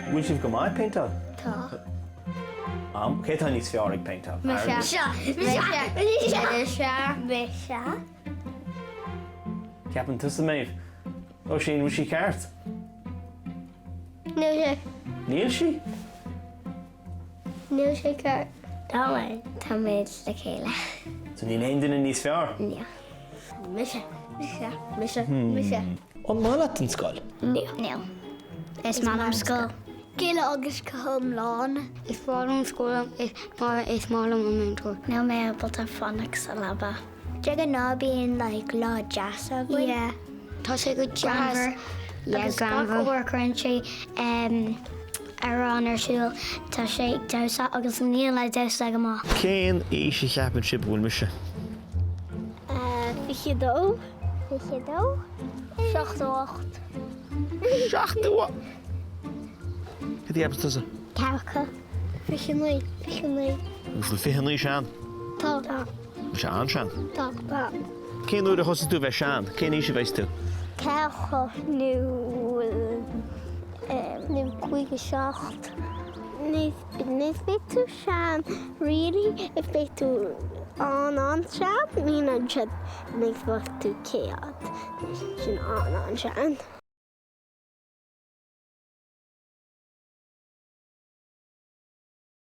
Bhfuil sibh go maith peintá? Tá. Cé tá níos fearr ag peintá? Ceapan tu sa méid? Ó sin bhfuil sí ceart? Níl sí? Níl sé ceart. Tá méid le chéile. So níl aon duine níos fearr? Níl. Mise. An mála an scoil? Níl. Is málam scoil. Céile agus go IOMLÁN. Is fálam scólam is málam an mentor. Ná mé bota fannach sa labba. Deag an nábíon lá jazz a bhfuil? Yeah. Tá sé go jazz. Agus gach worker an sé arán ar siúil tá sé dosa agus níl le dosa go má. Céan é sé cheapan sib bhfuil mise? Fichidó. 68. 68? Cad éabas tusa? Ceacha. Fichidó. Bhfuil fichidó seán? Tá. Seán seán? Tá. Cén úr a chosas tú bheith seán? Cén é sé bheith tú? Ceacha nó chuige seacht. Nís bheith tú seán really if bheith tú an seán ní an siad nís bheith tú céad sin an seán.